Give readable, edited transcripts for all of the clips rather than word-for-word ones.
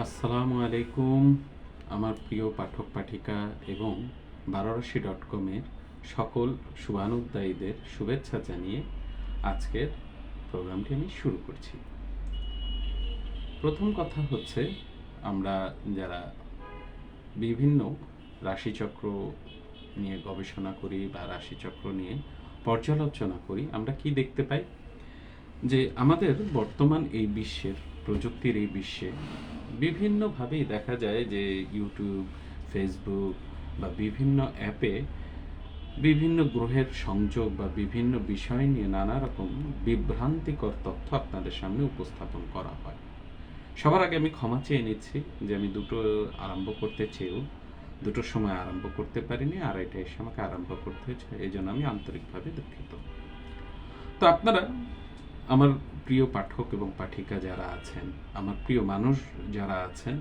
আসসালামু আলাইকুম আমার প্রিয় পাঠক পাঠিকা এবং বারোরাশি.কমের সকল শুভানুদ্দায়ীদের শুভেচ্ছা জানিয়ে আজকের প্রোগ্রামটি আমি শুরু করছি। প্রথম কথা হচ্ছে, আমরা যারা বিভিন্ন রাশিচক্র নিয়ে গবেষণা করি বা রাশিচক্র নিয়ে পর্যালোচনা করি, আমরা কি দেখতে পাই যে আমাদের বর্তমান এই বিশ্বের, প্রযুক্তির এই বিশ্বে বিভিন্নভাবেই দেখা যায় যে ইউটিউব, ফেসবুক বা বিভিন্ন অ্যাপে বিভিন্ন গ্রহের সংযোগ বা বিভিন্ন বিষয় নিয়ে নানা রকম বিভ্রান্তিকর তথ্য আপনাদের সামনে উপস্থাপন করা হয়। সবার আগে আমি ক্ষমা চেয়ে নিচ্ছি যে আমি দুটো আরম্ভ করতে চেয়েও দুটোর সময় আরম্ভ করতে পারিনি, আড়াইটা এসে আমাকে আরম্ভ করতে হয়েছে, এই জন্য আমি আন্তরিকভাবে দুঃখিত। তো আপনারা, আমার প্রিয় পাঠক এবং পাঠিকা যারা আছেন, আমার প্রিয় মানুষ যারা আছেন,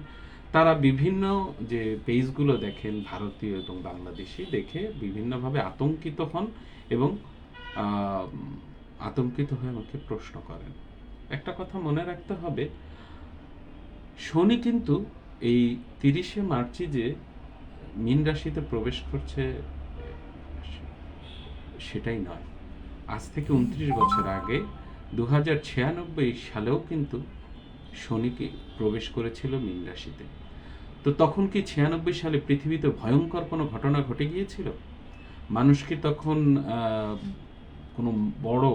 তারা বিভিন্ন যে পেজগুলো দেখেন ভারতীয় এবং বাংলাদেশি, দেখে বিভিন্নভাবে আতঙ্কিত হন এবং আতঙ্কিত হয়ে আমাকে প্রশ্ন করেন। একটা কথা মনে রাখতে হবে, শনি কিন্তু এই 30শে মার্চই যে মীন রাশিতে প্রবেশ করছে সেটাই নয়। আজ থেকে 29 বছর আগে 2096 সালেও কিন্তু শনিকে প্রবেশ করেছিল মীন রাশিতে। তো তখন কি 96 সালে পৃথিবীতে ভয়ঙ্কর কোনো ঘটনা ঘটে গিয়েছিল? মানুষ কি তখন কোনো বড়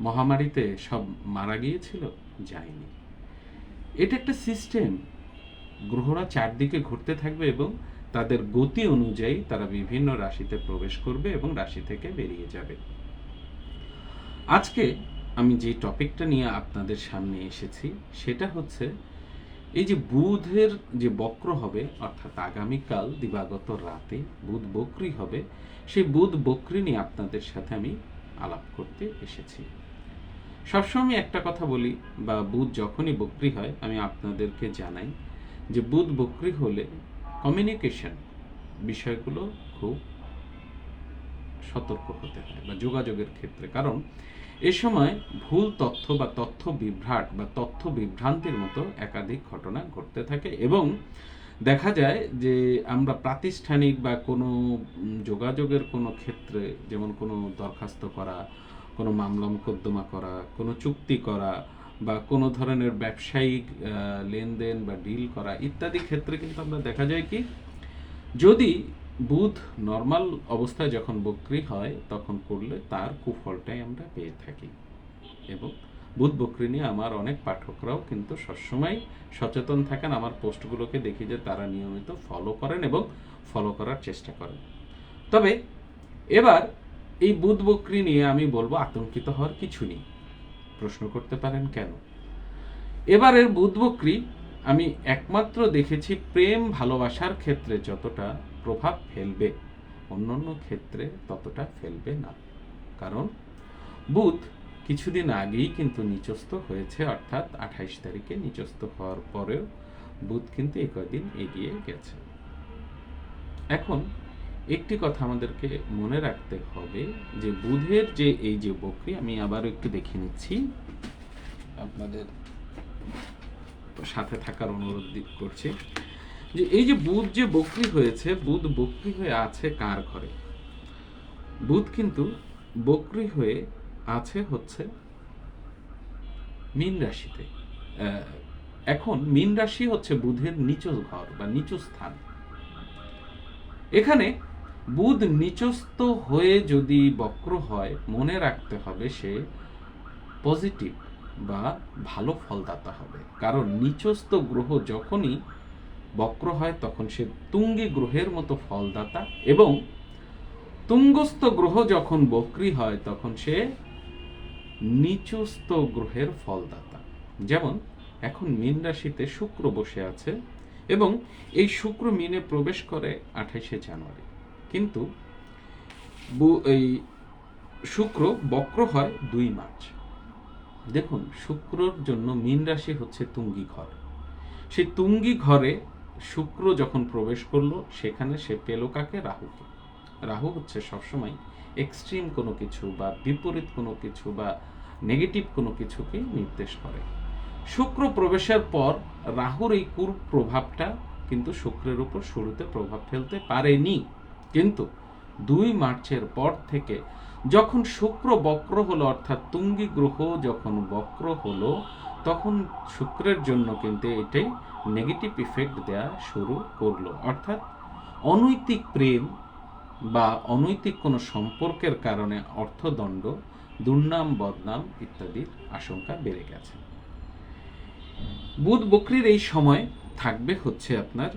মহামারীতে সব মারা গিয়েছিল? যায়নি। এটা একটা সিস্টেম। গ্রহরা চারদিকে ঘুরতে থাকবে এবং তাদের গতি অনুযায়ী তারা বিভিন্ন রাশিতে প্রবেশ করবে এবং রাশি থেকে বেরিয়ে যাবে। আজকে আমি যে টপিকটা নিয়ে আপনাদের সামনে এসেছি সেটা হচ্ছে, এই যে বুধের যে বক্র হবে, অর্থাৎ আগামীকাল দিবাগত রাতে বুধ বক্রি হবে, সেই বুধ বক্রি নিয়ে আপনাদের সাথে আমি আলাপ করতে এসেছি। সবসময় আমি একটা কথা বলি, বা বুধ যখনই বক্রি হয় আমি আপনাদেরকে জানাই যে বুধ বক্রি হলে কমিউনিকেশন বিষয়গুলো খুব সতর্ক হতে হয়, বা যোগাযোগের ক্ষেত্রে। কারণ এ সময় ভুল তথ্য বা তথ্য বিভ্রাট বা তথ্য বিভ্রান্তির মতো একাধিক ঘটনা ঘটতে থাকে এবং দেখা যায় যে আমরা প্রাতিষ্ঠানিক বা কোনো যোগাযোগের কোনো ক্ষেত্রে, যেমন কোনো দরখাস্ত করা, কোনো মামলা মোকদ্দমা করা, কোনো চুক্তি করা বা কোনো ধরনের ব্যবসায়িক লেনদেন বা ডিল করা ইত্যাদি ক্ষেত্রে কিন্তু আমরা দেখা যায় কি, যদি বুধ নর্মাল অবস্থায় যখন বক্রি হয় তখন করলে তার কুফলটাই আমরা পেয়ে থাকি। এবং বুধ বক্রি নিয়ে আমার অনেক পাঠকরাও কিন্তু সবসময় সচেতন থাকেন, আমার পোস্টগুলোকে দেখি যে তারা নিয়মিত ফলো করেন এবং ফলো করার চেষ্টা করেন। তবে এবার এই বুধ বক্রি নিয়ে আমি বলবো আতঙ্কিত হওয়ার কিছু নেই। প্রশ্ন করতে পারেন কেন? এবারের বুধ বক্রি আমি একমাত্র দেখেছি প্রেম ভালোবাসার ক্ষেত্রে যতটা প্রভাব ফেলবে, অন্যান্য ক্ষেত্রে ততটা ফেলবে না। কারণ বুধ কিছুদিন আগেই কিন্তু নিচস্থ হয়েছে, অর্থাৎ 28 তারিখে নিচস্থ হওয়ার পরেও বুধ কিন্তু এই কয়দিন এগিয়ে গেছে। এখন একটি কথা আমাদেরকে মনে রাখতে হবে যে বুধের যে এই যে বক্রি, আমি আবার একটু দেখে নিচ্ছি, আপনাদের সাথে থাকার অনুরোধ করছি, যে এই যে বুধ যে বক্রি হয়েছে, বুধ বক্রি হয়ে আছে কার ঘরে? বুধ কিন্তু বক্রি হয়ে আছে হচ্ছে মীন রাশিতে। এখন মীন রাশি হচ্ছে বুধের নিচু ঘর বা নিচু স্থান। এখানে বুধ নিচস্থ হয়ে যদি বক্র হয়, মনে রাখতে হবে সে পজিটিভ বা ভালো ফলদাতা হবে। কারণ নিচস্থ গ্রহ যখনই বক্র হয় তখন সে তুঙ্গী গ্রহের মতো ফলদাতা, এবং তুঙ্গস্থ গ্রহ যখন বক্রি হয় তখন সে নিচস্থ গ্রহের ফলদাতা। যেমন এখন মীন রাশিতে শুক্র বসে আছে এবং এই শুক্র মীনে প্রবেশ করে 28শে জানুয়ারি, কিন্তু এই শুক্র বক্র হয় 2 মার্চ। দেখুন, শুক্রর জন্য মীন রাশি হচ্ছে তুঙ্গী ঘর। সেই তুঙ্গী ঘরে শুক্র যখন প্রবেশ করলো, সেখানে সে পেল কাকে? রাহুকে। রাহু হচ্ছে সবসময় এক্সট্রিম কোনো কিছু বা বিপরীত কোনো কিছু বা নেগেটিভ কোনো কিছুকে নির্দেশ করে। শুক্র প্রবেশের পর রাহুর এই কুপ্রভাবটা কিন্তু শুক্রের উপর শুরুতে প্রভাব ফেলতে পারেনি, কিন্তু 2 মার্চের পর থেকে যখন শুক্র বক্র হলো, অর্থাৎ তুঙ্গী গ্রহ যখন বক্র হলো, তখন শুক্রের জন্য কিন্তু এটাই নেগেটিভ ইফেক্ট দেয়া শুরু করলো। অর্থাৎ অনৈতিক প্রেম বা অনৈতিক কোনো সম্পর্কের কারণে অর্থদণ্ড, দুর্নাম, বদনাম ইত্যাদির আশঙ্কা বেড়ে গেছে। বুধ বক্রীর এই সময় থাকবে হচ্ছে আপনার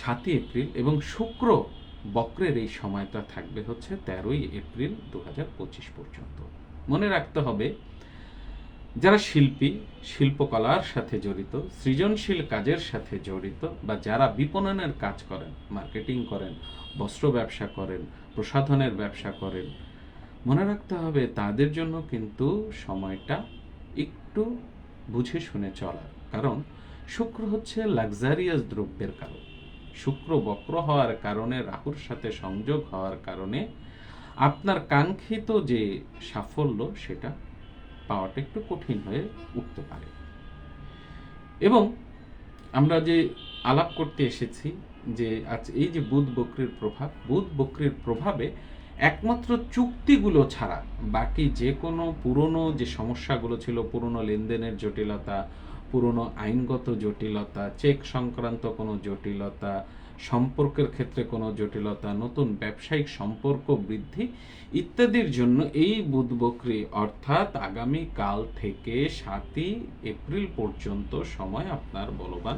7 এপ্রিল, এবং শুক্র বক্রের এই সময়টা থাকবে হচ্ছে 13 এপ্রিল 2025 পর্যন্ত। মনে রাখতে হবে, যারা শিল্পী, শিল্পকলার সাথে জড়িত, সৃজনশীল কাজের সাথে জড়িত, বা যারা বিপণনের কাজ করেন, মার্কেটিং করেন, বস্ত্র ব্যবসা করেন, প্রসাধনের ব্যবসা করেন, মনে রাখতে হবে তাদের জন্য কিন্তু সময়টা একটু বুঝে শুনে চলার। কারণ শুক্র হচ্ছে লাক্সারিয়াস দ্রব্যের কারণ। শুক্র বক্র হওয়ার কারণে, রাহুর সাথে সংযোগ হওয়ার কারণে আপনার কাঙ্ক্ষিত যে সাফল্য সেটা পাওয়াটা একটু কঠিন হয়ে উঠতে পারে। এবং আমরা যে আলাপ করতে এসেছি যে আজ এই যে বুধ বক্রীর প্রভাব, বুধ বক্রীর প্রভাবে একমাত্র চুক্তিগুলো ছাড়া বাকি যে কোনো পুরনো যে সমস্যাগুলো ছিল, পুরনো লেনদেনের জটিলতা, পুরনো আইনগত জটিলতা, চেক সংক্রান্ত কোনো জটিলতা, সম্পর্কের ক্ষেত্রে কোনো জটিলতা, নতুন ব্যবসায়িক সম্পর্ক বৃদ্ধি ইত্যাদির জন্য এই বুধ বক্রী অর্থাৎ আগামী কাল থেকে 7 এপ্রিল পর্যন্ত সময় আপনার বলবান।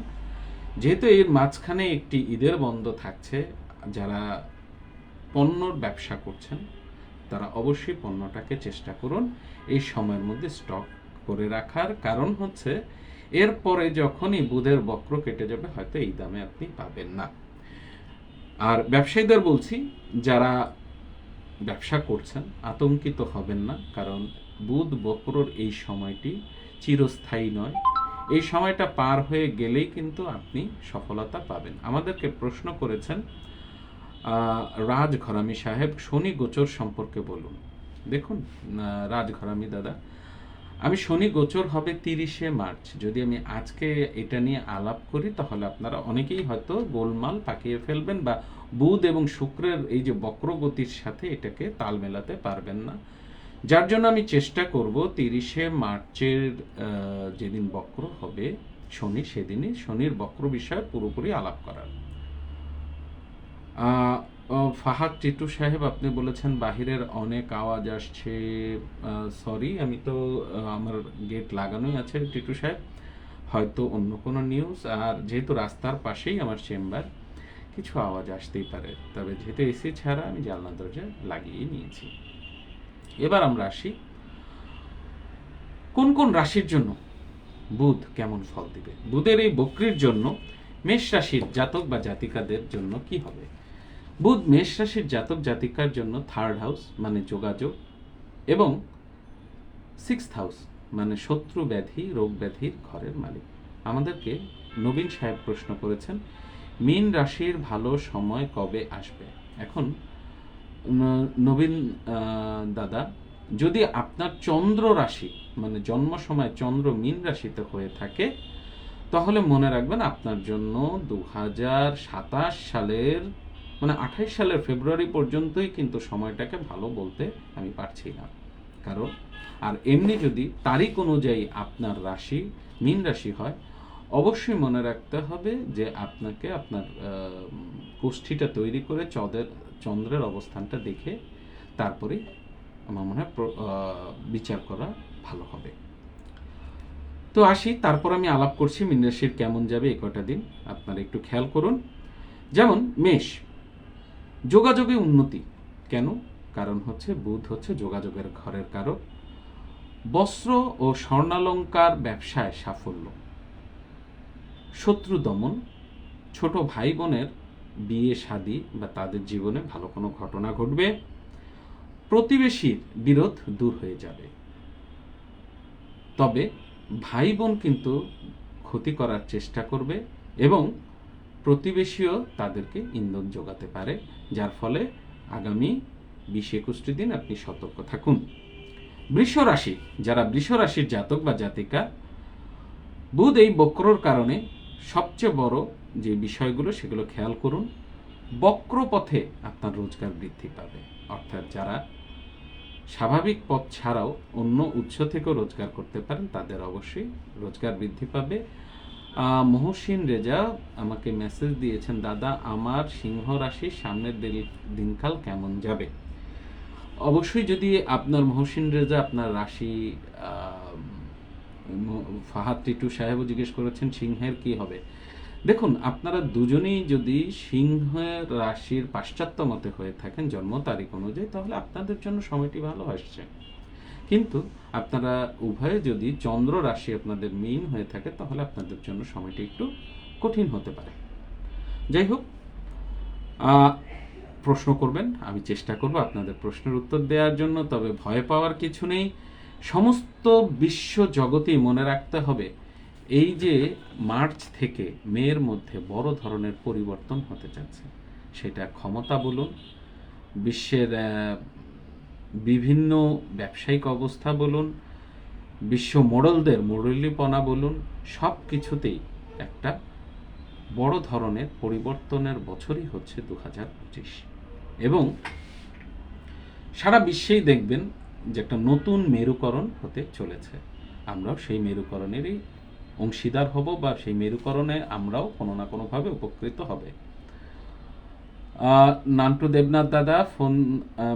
যেহেতু এর মাঝখানে একটি ঈদের বন্ধ থাকছে, যারা পণ্যর ব্যবসা করছেন তারা অবশ্যই পণ্যটাকে চেষ্টা করুন এই সময়ের মধ্যে স্টক করে রাখার। কারণ হচ্ছে এরপরে যখনই বুধের বক্র কেটে যাবে হয়তো এই দামে আপনি পাবেন না। আর ব্যবসায়ীদের বলছি, যারা ব্যবসা করছেন আতঙ্কিত হবেন না, কারণ বুধ বক্রর এই সময়টি চিরস্থায়ী নয়। এই সময়টা পার হয়ে গেলেই কিন্তু আপনি সফলতা পাবেন। আমাদেরকে প্রশ্ন করেছেন রাজ ঘরামি সাহেব, শনি গোচর সম্পর্কে বলুন। দেখুন রাজ ঘরামি দাদা, আমি শনি গোচর হবে 30 মার্চ। যদি আমি আজকে এটা নিয়ে আলাপ করি তাহলে আপনারা অনেকেই হয়তো গোলমাল পাকিয়ে ফেলবেন, বা বুধ এবং শুক্রের এই যে বক্রগতির সাথে এটাকে তাল মেলাতে পারবেন না। যার জন্য আমি চেষ্টা করব 30 মার্চের যেদিন বক্র হবে শনি, সেদিনই শনির বক্র বিষয়ে পুরোপুরি আলাপ করার। ফাহাদ টিটু সাহেব, আপনি বলেছেন বাহিরের অনেক আওয়াজ আসছে। সরি, আমি তো আমার গেট লাগানোই আছে টিটু সাহেব, হয়তো অন্য কোনো নিউজ। আর যেহেতু রাস্তার পাশেই আমার চেম্বার, কিছু আওয়াজ আসতেই পারে, তবে যেহেতু এসি ছাড়া আমি জানলা দরজা লাগিয়ে নিয়েছি। এবার আমরা আসি কোন কোন রাশির জন্য বুধ কেমন ফল দিবে। বুধের এই বক্রীর জন্য মেষ রাশির জাতক বা জাতিকাদের জন্য কি হবে। বুধ মেষ রাশির জাতক জাতিকার জন্য 3rd হাউস মানে যোগাযোগ, এবং 6th হাউস মানে শত্রু ব্যাধি, রোগ ব্যাধির ঘরের মালিক। আমাদেরকে নবীন সাহেব প্রশ্ন করেছেন মীন রাশির ভালো সময় কবে আসবে। এখন নবীন দাদা, যদি আপনার চন্দ্র রাশি মানে জন্ম সময় চন্দ্র মীন রাশিতে হয়ে থাকে, তাহলে মনে রাখবেন আপনার জন্য 2027 সালের মানে 28 সালের ফেব্রুয়ারি পর্যন্তই কিন্তু সময়টাকে ভালো বলতে আমি পারছি না। কারণ আর এমনি যদি তারিখ অনুযায়ী আপনার রাশি মীন রাশি হয়, অবশ্যই মনে রাখতে হবে যে আপনাকে আপনার কোষ্ঠীটা তৈরি করে চন্দ্রের অবস্থানটা দেখে তারপরে আমার মনে হয় বিচার করা ভালো হবে। তো আসি, তারপর আমি আলাপ করছি মীন রাশির কেমন যাবে এই কটা দিন, আপনারা একটু খেয়াল করুন। যেমন মেষ, যোগাযোগে উন্নতি। কেন? কারণ হচ্ছে বুধ হচ্ছে যোগাযোগের ঘরের কারক। বস্ত্র ও স্বর্ণালঙ্কার ব্যবসায় সাফল্য, শত্রু দমন, ছোট ভাই বোনের বিয়ে শাদী বা তাদের জীবনে ভালো কোনো ঘটনা ঘটবে, প্রতিবেশীর বিরোধ দূর হয়ে যাবে। তবে ভাই বোন কিন্তু ক্ষতি করার চেষ্টা করবে, এবং প্রতিবেশীও তাদেরকে ইন্ধন যোগাতে পারে, যার ফলে আগামী 20-21 দিন আপনি সতর্ক থাকুন। বৃষ রাশি, যারা বৃষ রাশির জাতক বা জাতিকা, বুধ এই বক্রর কারণে সবচেয়ে বড় যে বিষয়গুলো সেগুলো খেয়াল করুন। বক্র পথে আপনার রোজগার বৃদ্ধি পাবে, অর্থাৎ যারা স্বাভাবিক পথ ছাড়াও অন্য উৎস থেকেও রোজগার করতে পারেন তাদের অবশ্যই রোজগার বৃদ্ধি পাবে। মহসিন রেজা আমাকে মেসেজ দিয়েছেন, দাদা আমার সিংহ রাশির সামনের দিনকাল কেমন যাবে। অবশ্যই যদি আপনার মহসিন রেজা আপনার রাশি, ফাহাদ টিটু সাহেবও জিজ্ঞেস করেছেন সিংহের কি হবে। দেখুন, আপনারা দুজনেই যদি সিংহের রাশির পাশ্চাত্য মতে হয়ে থাকেন জন্ম তারিখ অনুযায়ী, তাহলে আপনাদের জন্য সময়টি ভালো আসছে। কিন্তু আপনারা উভয়ে যদি চন্দ্র রাশি আপনাদের মীন হয়ে থাকে তাহলে আপনাদের জন্য সময়টি একটু কঠিন হতে পারে। যাই হোক, প্রশ্ন করবেন, আমি চেষ্টা করব আপনাদের প্রশ্নের উত্তর দেওয়ার জন্য। তবে ভয় পাওয়ার কিছু নেই। সমস্ত বিশ্ব জগতেই মনে রাখতে হবে এই যে মার্চ থেকে মের মধ্যে বড় ধরনের পরিবর্তন হতে যাচ্ছে। সেটা ক্ষমতা বলুন, বিশ্বের বিভিন্ন ব্যবসায়িক অবস্থা বলুন, বিশ্ব মোড়লদের মোড়লিপনা বলুন, সব কিছুতেই একটা বড় ধরনের পরিবর্তনের বছরই হচ্ছে 2025। এবং সারা বিশ্বেই দেখবেন যে একটা নতুন মেরুকরণ হতে চলেছে। আমরাও সেই মেরুকরণেরই অংশীদার হব, বা সেই মেরুকরণে আমরাও কোনো না কোনোভাবে উপকৃত হবে। নান্টু দেবনাথ দাদা ফোন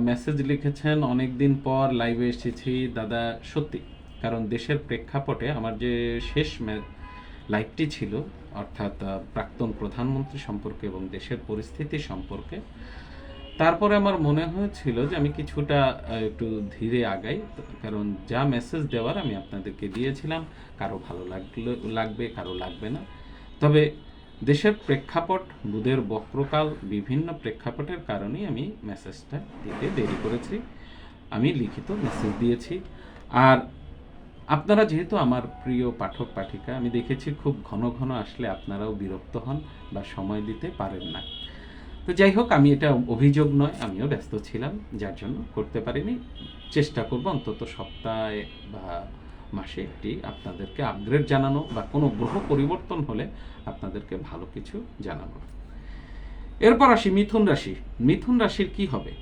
মেসেজ লিখেছেন, অনেক দিন পর লাইভে এসেছি দাদা। সত্যি, কারণ দেশের প্রেক্ষাপটে আমার যে শেষ লাইভটি ছিল, অর্থাৎ প্রাক্তন প্রধানমন্ত্রী সম্পর্কে এবং দেশের পরিস্থিতি সম্পর্কে, তারপরে আমার মনে হয়েছিল যে আমি কিছুটা একটু ধীরে আগাই, কারণ যা মেসেজ দেওয়ার আমি আপনাদেরকে দিয়েছিলাম। কারো ভালো লাগবে, কারো লাগবে না। তবে দেশের প্রেক্ষাপট, বুধের বক্রকাল, বিভিন্ন প্রেক্ষাপটের কারণেই আমি মেসেজটা দিতে দেরি করেছি। আমি লিখিত মেসেজ দিয়েছি। আর আপনারা যেহেতু আমার প্রিয় পাঠক পাঠিকা, আমি দেখেছি খুব ঘন ঘন আসলে আপনারাও বিরক্ত হন বা সময় দিতে পারেন না। তো যাই হোক, আমি এটা অভিযোগ নয়, আমিও ব্যস্ত ছিলাম যার জন্য করতে পারিনি। চেষ্টা করব অন্তত সপ্তাহে বা মাসে একটি আপনাদেরকে আপগ্রেড জানানো, বা কোনো গ্রহ পরিবর্তন হলে আপনাদেরকে ভালো কিছু জানানো। এরপর আসি মিথুন রাশি। মিথুন রাশির কি হবে?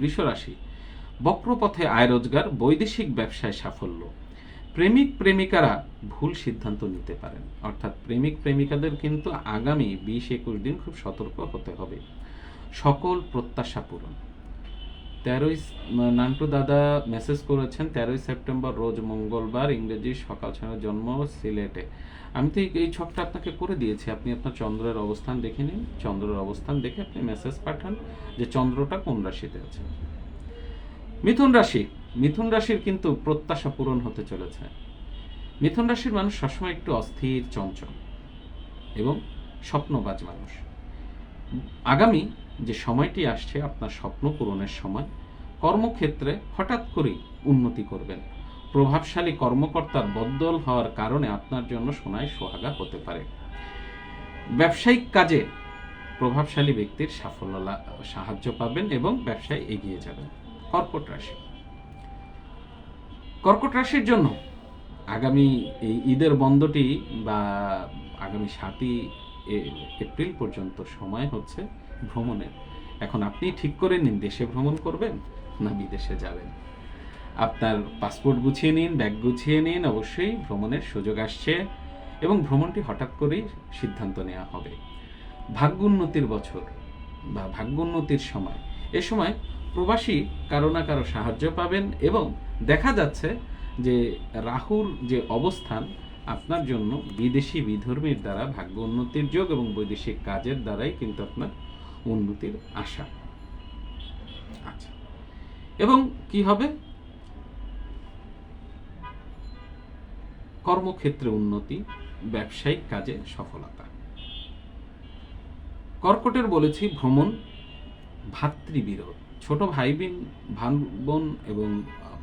বৃষ রাশি। বক্রপথে আয় রোজগার, বৈদেশিক ব্যবসায় সাফল্য। প্রেমিক প্রেমিকারা ভুল সিদ্ধান্ত নিতে পারেন, অর্থাৎ প্রেমিক প্রেমিকাদের কিন্তু আগামী 20-21 দিন খুব সতর্ক হতে হবে। সকল প্রত্যাশা পূরণ। নান্টু দাদা মেসেজ করেছেন 13 সেপ্টেম্বর রোজ মঙ্গলবার, ইংরেজি সকাল 6 জন্ম, সিলেটে। আমি তো এই ছকটা আপনাকে করে দিয়েছি, আপনি আপনার চন্দ্রের অবস্থান দেখে নিন। চন্দ্রের অবস্থান দেখে আপনি মেসেজ পাঠান যে চন্দ্রটা কোন রাশিতে আছে। মিথুন রাশি। মিথুন রাশির কিন্তু প্রত্যাশা পূরণ হতে চলেছে। মিথুন রাশির মানুষ সবসময় একটু অস্থির, চঞ্চল এবং স্বপ্নবাজ মানুষ। আগামী যে সময়টি আসছে আপনার স্বপ্ন পূরণের সময়। কর্মক্ষেত্রে হঠাৎ করেই উন্নতি করবেন। প্রভাবশালী কর্মকর্তার বদল হওয়ার কারণে আপনার জন্য সোনায় সোহাগা হতে পারে। ব্যবসায়িক কাজে প্রভাবশালী ব্যক্তির সাহায্য পাবেন এবং ব্যবসায় এগিয়ে যাবেন। কর্কট রাশি। কর্কট রাশির জন্য আগামী এই ঈদের বন্ধটি বা আগামী 7ই এপ্রিল পর্যন্ত সময় হচ্ছে ভ্রমণের। এখন আপনি ঠিক করে নিন দেশে ভ্রমণ করবেন না বিদেশে যাবেন। আপনার পাসপোর্ট গুছিয়ে নিন, ব্যাগ গুছিয়ে নিন। অবশ্যই ভ্রমণের সুযোগ আসছে এবং ভ্রমণটি হঠাৎ করেই সিদ্ধান্ত নেওয়া হবে। ভাগ্যোন্নতির বছর বা ভাগ্যোন্নতির সময়। এ সময় প্রবাসী কারো না কারো সাহায্য পাবেন এবং দেখা যাচ্ছে যে রাহুর যে অবস্থান আপনার জন্য বিদেশি বিধর্মীর দ্বারা ভাগ্য উন্নতির যোগ এবং বৈদেশিক কাজের দ্বারাই কিন্তু আপনার উন্নতির আশা। আচ্ছা, এবং কি হবে? কর্মক্ষেত্রে উন্নতি, ব্যবসায়িক কাজে সফলতা। কর্কটের বলেছি ভ্রমণ, ভাতৃবিরোধ, ছোট ভাই বোন এবং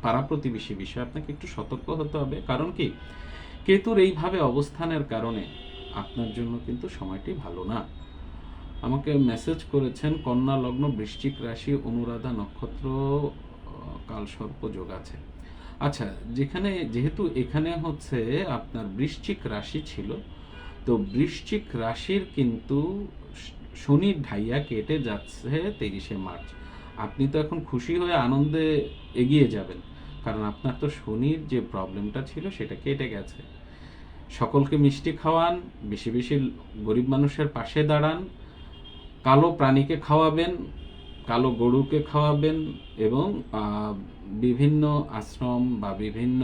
পাড়া প্রতিবেশী বিষয়ে আপনাকে একটু সতর্ক হতে হবে। কারণ কি, কেতুর এইভাবে অবস্থানের কারণে আপনার জন্য কিন্তু সময়টি ভালো না। আমাকে মেসেজ করেছেন কন্যা লগ্ন, বৃশ্চিক রাশি, অনুরাধা নক্ষত্র, কালসর্প যোগ আছে। আচ্ছা, যেহেতু এখানে হচ্ছে আপনার বৃশ্চিক রাশি ছিল, তো বৃশ্চিক রাশির কিন্তু শনির ঢাইয়া কেটে যাচ্ছে 23শে মার্চ। আপনি তো এখন খুশি হয়ে আনন্দে এগিয়ে যাবেন, কারণ আপনার তো শনির যে প্রবলেমটা ছিল সেটা কেটে গেছে। সকলকে মিষ্টি খাওয়ান, বেশি বেশি গরিব মানুষের পাশে দাঁড়ান, কালো প্রাণীকে খাওয়াবেন, কালো গরুকে খাওয়াবেন, এবং বিভিন্ন আশ্রম বা বিভিন্ন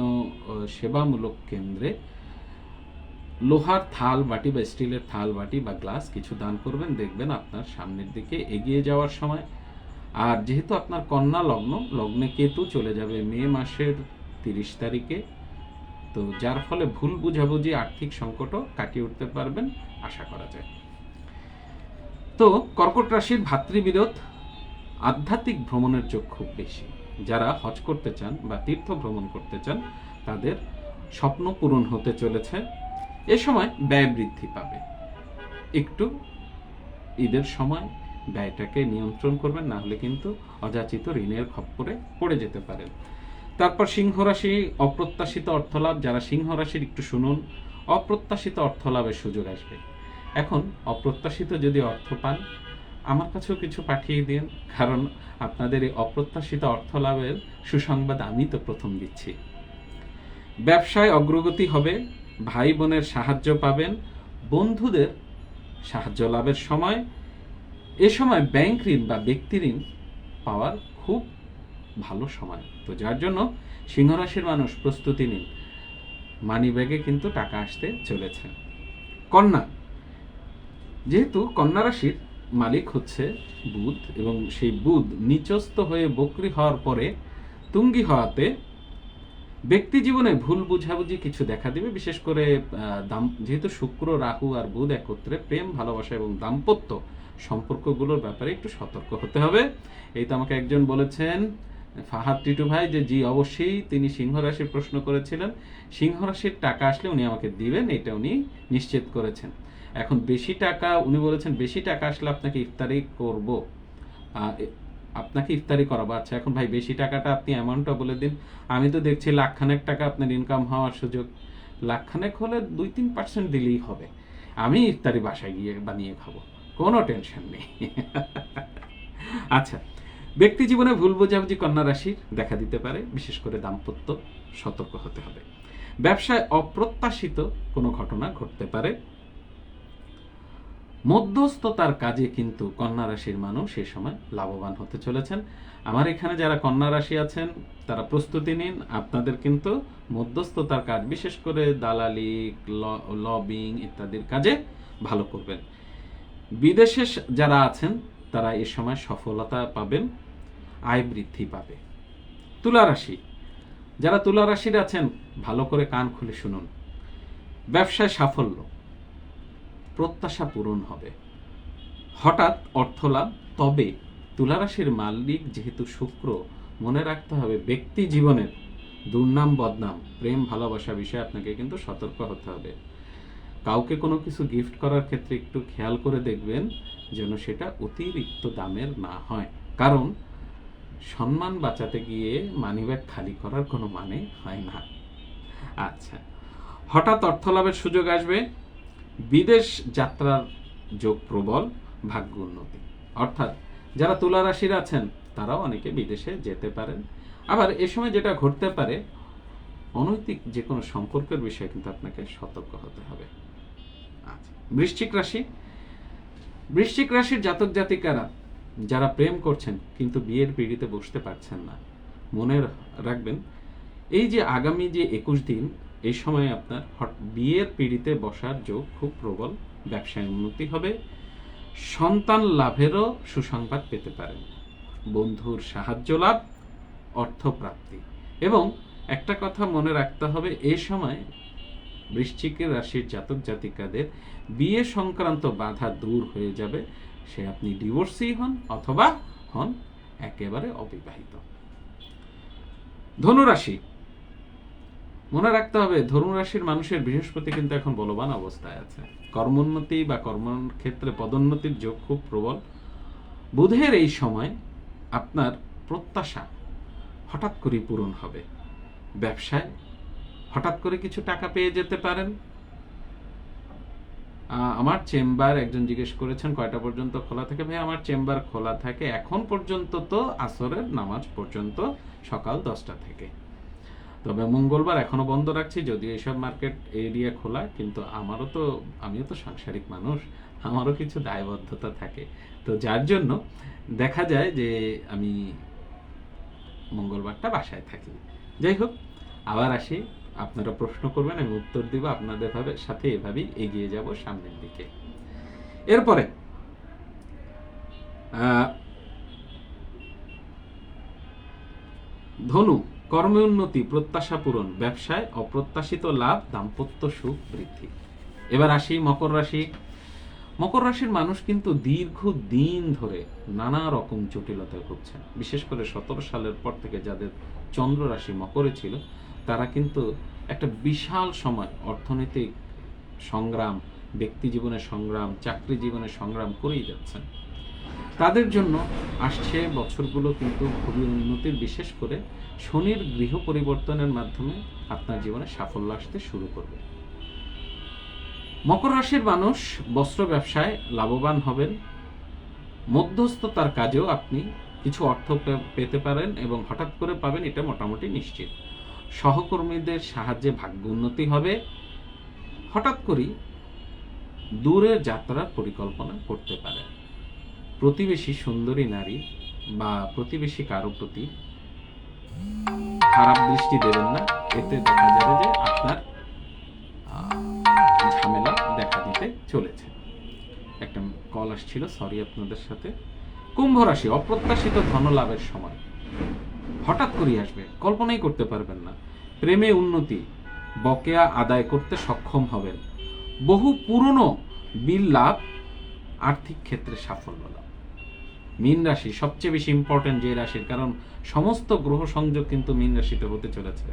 সেবামূলক কেন্দ্রে লোহার থাল বাটি বা স্টিলের থাল বাটি বা গ্লাস কিছু দান করবেন। দেখবেন আপনার সামনের দিকে এগিয়ে যাওয়ার সময়। আর যেহেতু আপনার কন্যা লগ্ন, লগ্নে কেতু চলে যাবে মে মাসের 30 তারিখে, তো যার ফলে ভুল বুঝাবুঝি, আর্থিক সংকটও কাটিয়ে উঠতে পারবেন আশা করা যায়। তো কর্কট রাশির ভাতৃবিরোধ, আধ্যাত্মিক ভ্রমণের যোগ খুব বেশি। যারা হজ করতে চান বা তীর্থ ভ্রমণ করতে চান তাদের স্বপ্ন পূরণ হতে চলেছে। এ সময় ব্যয় বৃদ্ধি পাবে। একটু ঈদের সময় ব্যয়টাকে নিয়ন্ত্রণ করবেন, না হলে কিন্তু অযাচিত ঋণের খপ্পরে পড়ে যেতে পারেন। তারপর সিংহ রাশি, অপ্রত্যাশিত অর্থলাভ। যারা সিংহ রাশির একটু শুনুন, অপ্রত্যাশিত অর্থলাভের সুযোগ আসবে। এখন অপ্রত্যাশিত যদি অর্থ পান, আমার কাছেও কিছু পাঠিয়ে দিন, কারণ আপনাদের এই অপ্রত্যাশিত অর্থলাভের সুসংবাদ আমি তো প্রথম দিচ্ছি। ব্যবসায় অগ্রগতি হবে, ভাই বোনের সাহায্য পাবেন, বন্ধুদের সাহায্য লাভের সময়। এ সময় ব্যাংক ঋণ বা ব্যক্তি ঋণ পাওয়ার খুব ভালো সময়। তো যার জন্য সিংহ রাশির মানুষ প্রস্তুতি নিন, মানি ব্যাগে কিন্তু টাকা আসতে চলেছে। কন্যা, যেহেতু কন্যা রাশির মালিক হচ্ছে বুধ, এবং সেই বুধ নিচস্থ হয়ে বক্রী হওয়ার পরে তুঙ্গী হওয়াতে ব্যক্তি জীবনে ভুল বুঝাবুঝি কিছু দেখা দিবে। বিশেষ করে যেহেতু শুক্র, রাহু আর বুধ একত্রে, প্রেম, ভালোবাসা এবং দাম্পত্য সম্পর্কগুলোর ব্যাপারে একটু সতর্ক হতে হবে। এই তো আমাকে একজন বলেছেন, ফাহাদ টিটু ভাই, যে জি অবশ্যই তিনি সিংহ রাশির প্রশ্ন করেছিলেন, সিংহ রাশির টাকা আসলে উনি আমাকে দিবেন, এটা উনি নিশ্চিত করেছেন। এখন বেশি টাকা, উনি বলেছেন বেশি টাকা আসলে আপনাকে ইফতারি করব, আপনাকে ইফতারি করাবো। আচ্ছা, এখন ভাই বেশি টাকাটা আপনি অ্যামাউন্টটা বলে দিন। আমি তো দেখছি লাখখানেক টাকা আপনার ইনকাম হওয়ার সুযোগ। লাখখানেক হলে 2-3% দিলেই হবে, আমি ইফতারি বাসায় গিয়ে বানিয়ে খাবো, কোনো টেনশন নেই। আচ্ছা, ব্যক্তি জীবনে ভুল বোঝাবুঝি কন্যা রাশির দেখা দিতে পারে, বিশেষ করে দাম্পত্য, সতর্ক হতে হবে। ব্যবসায় অপ্রত্যাশিত কোনো ঘটনা ঘটতে পারে। মধ্যস্থতার কাজে কিন্তু কন্যা রাশির মানুষ এই সময় লাভবান হতে চলেছেন। আমার এখানে যারা কন্যা রাশি আছেন তারা প্রস্তুতি নিন, আপনাদের কিন্তু মধ্যস্থতার কাজ, বিশেষ করে দালালি, লবিং ইত্যাদির কাজে ভালো করবেন। বিদেশে যারা আছেন তারা এই সময় সফলতা পাবেন, আয় বৃদ্ধি পাবে। তুলা রাশি, যারা তুলা রাশির আছেন ভালো করে কান খুলে শুনুন। ব্যবসায় সাফল্য, প্রত্যাশা পূরণ হবে, হঠাৎ অর্থলাভ। তবে তুলা রাশির মালিক যেহেতু শুক্র, মনে রাখতে হবে ব্যক্তি জীবনের দুর্নাম বদনাম, প্রেম ভালোবাসা বিষয়ে আপনাকে কিন্তু সতর্ক হতে হবে। কাউকে কোনো কিছু গিফট করার ক্ষেত্রে একটু খেয়াল করে দেখবেন যেন সেটা অতিরিক্ত দামের না হয়, কারণ সম্মান বাঁচাতে গিয়ে মানিব্যাগ খালি করার কোনো মানে হয় না। আচ্ছা, হঠাৎ অর্থলাভের সুযোগ আসবে, বিদেশ যাত্রার যোগ প্রবল, ভাগ্য উন্নতি। অর্থাৎ যারা তুলা রাশির আছেন তারাও অনেকে বিদেশে যেতে পারেন। আবার এ সময় যেটা ঘটতে পারে, অনৈতিক যে কোনো সম্পর্কের বিষয়ে কিন্তু আপনাকে সতর্ক হতে হবে। আচ্ছা, বৃশ্চিক রাশি, বৃশ্চিক রাশির জাতক জাতিকারা যারা প্রেম করছেন কিন্তু বিয়ের পিঁড়িতে বসতে পারছেন না, মনে রাখবেন এই যে আগামী যে 21 দিন, এই সময় আপনার বিয়ের পিঁড়িতে বসার যোগ খুব প্রবল। ব্যবসায় উন্নতি হবে, সন্তান লাভেরও সুসংবাদ পেতে পারেন, বন্ধুর সাহায্য লাভ, অর্থপ্রাপ্তি। এবং একটা কথা মনে রাখতে হবে, এই সময় বৃশ্চিকের রাশির জাতক জাতিকাদের বিয়ে সংক্রান্ত বাধা দূর হয়ে যাবে, সে আপনি ডিভোর্সি হন অথবা হন একেবারে অবিবাহিত। ধনুরাশি, মনে রাখতে হবে ধনুরাশির মানুষের বৃহস্পতি কিন্তু এখন বলবান অবস্থায় আছে, কর্মোন্নতি বা কর্মক্ষেত্রে পদোন্নতির যোগ খুব প্রবল। বুধের এই সময় আপনার প্রত্যাশা হঠাৎ করে পূরণ হবে। ব্যবসায় হঠাৎ করে কিছু টাকা পেয়ে যেতে পারেন। আমার চেম্বার, একজন জিজ্ঞেস করেছেন কয়টা পর্যন্ত খোলা থাকে। ভাই, আমার চেম্বার খোলা থাকে এখন পর্যন্ত তো আসরের নামাজ পর্যন্ত, সকাল 10টা থেকে। তবে মঙ্গলবার এখনো বন্ধ রাখছি, যদিও এইসব মার্কেট এরিয়া খোলা, কিন্তু আমিও তো সাংসারিক মানুষ, আমারও কিছু দায়বদ্ধতা থাকে। তো যার জন্য দেখা যায় যে আমি মঙ্গলবারটা বাসায় থাকি। যাই হোক, আবার আসি, আপনারা প্রশ্ন করবেন, আমি উত্তর দিব আপনাদের সাথে, এভাবেই এগিয়ে যাব সামনের দিকে। এরপরে ধনু, কর্মে উন্নতি, প্রত্যাশা পূরণ, ব্যবসায় অপ্রত্যাশিত লাভ, দাম্পত্য সুখ বৃদ্ধি। এবার আসি মকর রাশি। মকর রাশির মানুষ কিন্তু দীর্ঘদিন ধরে নানা রকম জটিলতায় ভুগছেন। বিশেষ করে 17 সালের পর থেকে যাদের চন্দ্র রাশি মকরে ছিল, তারা কিন্তু একটা বিশাল সময় অর্থনৈতিক সংগ্রাম, ব্যক্তি জীবনের সংগ্রাম, চাকরি জীবনের সংগ্রাম করেই যাচ্ছেন। তাদের জন্য আসছে বছরগুলো কিন্তু খুবই উন্নতির, বিশেষ করে শনির গৃহ পরিবর্তনের মাধ্যমে আপনার জীবনে সাফল্য আসতে শুরু করবে। মকর রাশির মানুষ বস্ত্র ব্যবসায় লাভবান হবেন। মধ্যস্থতার কাজেও আপনি কিছু অর্থ পেতে পারেন এবং হঠাৎ করে পাবেন, এটা মোটামুটি নিশ্চিত। সহকর্মীদের সাহায্যে ভাগ্য উন্নতি হবে। হঠাৎ করেই দূরের যাত্রার পরিকল্পনা করতে পারেন। প্রতিবেশী সুন্দরী নারী বা প্রতিবেশী কারো প্রতি খারাপ দৃষ্টি দেবেন না, এতে দেখা যাবে যে আপনার ঝামেলা দেখা দিতে চলেছে। একটা কল আসছিল, সরি আপনাদের সাথে। কুম্ভ রাশি, অপ্রত্যাশিত ধন লাভের সময় হঠাৎ করে আসবে, কল্পনাই করতে পারবেন না। প্রেমে উন্নতি, বকেয়া আদায় করতে সক্ষম হবেন। বহু পুরনো বিল লাভ, আর্থিক ক্ষেত্রে সাফল্য লাভ। মীন রাশি সবচেয়ে বেশি ইম্পর্টেন্ট যে রাশির, কারণ সমস্ত গ্রহ সংযোগ কিন্তু মীন রাশিতে হতে চলেছে।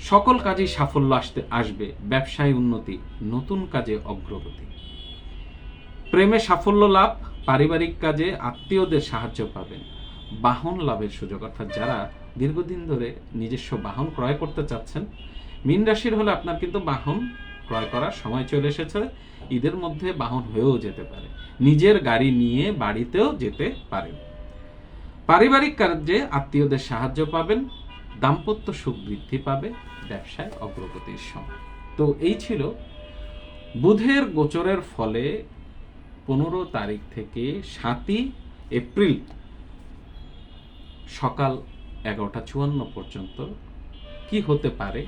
সকল কাজেই সাফল্য আসবে। ব্যবসায় উন্নতি, নতুন কাজে অগ্রগতি। প্রেমে সাফল্য লাভ, পারিবারিক কাজে আত্মীয়দের সাহায্য পাবেন। বাহন লাভের সুযোগ, অর্থাৎ যারা দীর্ঘদিন ধরে নিজস্ব বাহন ক্রয় করতে চাচ্ছেন, মীন রাশির হলে আপনার কিন্তু বাহন ক্রয় করার সময় চলে এসেছে। ঈদের মধ্যে বাহন হয়েও যেতে পারে, নিজের গাড়ি নিয়ে বাড়িতেও যেতে পারেন। পারিবারিক কাজে আত্মীয়দের সাহায্য পাবেন। দাম্পত্য সুখ বৃদ্ধি পাবে। ব্যবসায় অগ্রগতির সময়। তো এই ছিল বুধের গোচরের ফলে 15 তারিখ থেকে 7 এপ্রিল সকাল 11:54 পর্যন্ত কি হতে পারে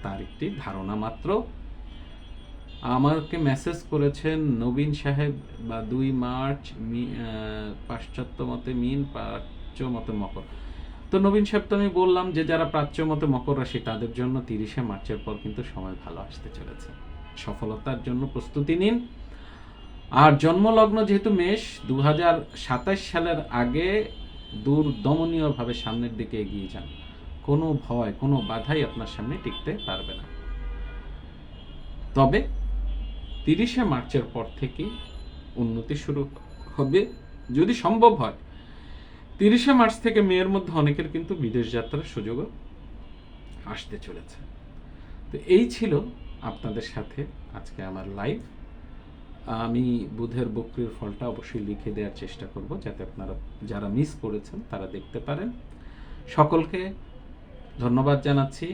তার একটি ধারণা মাত্র। আমাকে মেসেজ করেছেন নবীন সাহেব, বা 2 মার্চ পাশ্চাত্য মতে মিন, প্রাচ্য মতে মকর। তো নবীন সাহেব, তো আমি বললাম যে যারা প্রাচ্য মতে মকর রাশি, তাদের জন্য 30শে মার্চের পর কিন্তু সময় ভালো আসতে চলেছে। সফলতার জন্য প্রস্তুতি নিন। আর জন্মলগ্ন যেহেতু মেষ, 2027 সালের আগে দূরদমনীয়ভাবে সামনের দিকে এগিয়ে যান। কোনো ভয়, কোনো বাধাই আপনার সামনে টিকতে পারবে না। তবে 30শে মার্চের পর থেকে উন্নতি শুরু হবে, যদি সম্ভব হয়। 30শে মার্চ থেকে মেয়ের মধ্যে অনেকের কিন্তু বিদেশ যাত্রার সুযোগও আসতে চলেছে। তো এই ছিল আপনাদের সাথে আজকে আমার লাইভ। আমি বুধের বক্রির ফলটা অবশ্যই লিখে দেওয়ার চেষ্টা করব, যাতে আপনারা যারা মিস করেছেন তারা দেখতে পারেন। সকলকে ধন্যবাদ জানাচ্ছি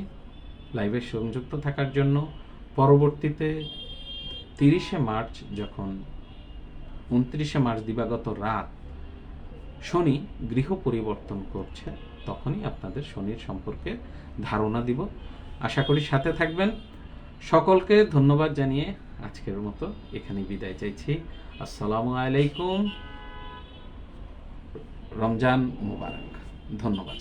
লাইভে সংযুক্ত থাকার জন্য। পরবর্তীতে 30শে মার্চ, যখন 29শে মার্চ দিবাগত রাত শনি গৃহ পরিবর্তন করছে, তখনই আপনাদের শনির সম্পর্কে ধারণা দিব। আশা করি সাথে থাকবেন। সকলকে ধন্যবাদ জানিয়ে আজকের মতো এখানে বিদায় চাইছি। আসসালামু আলাইকুম, রমজান মুবারক। ধন্যবাদ।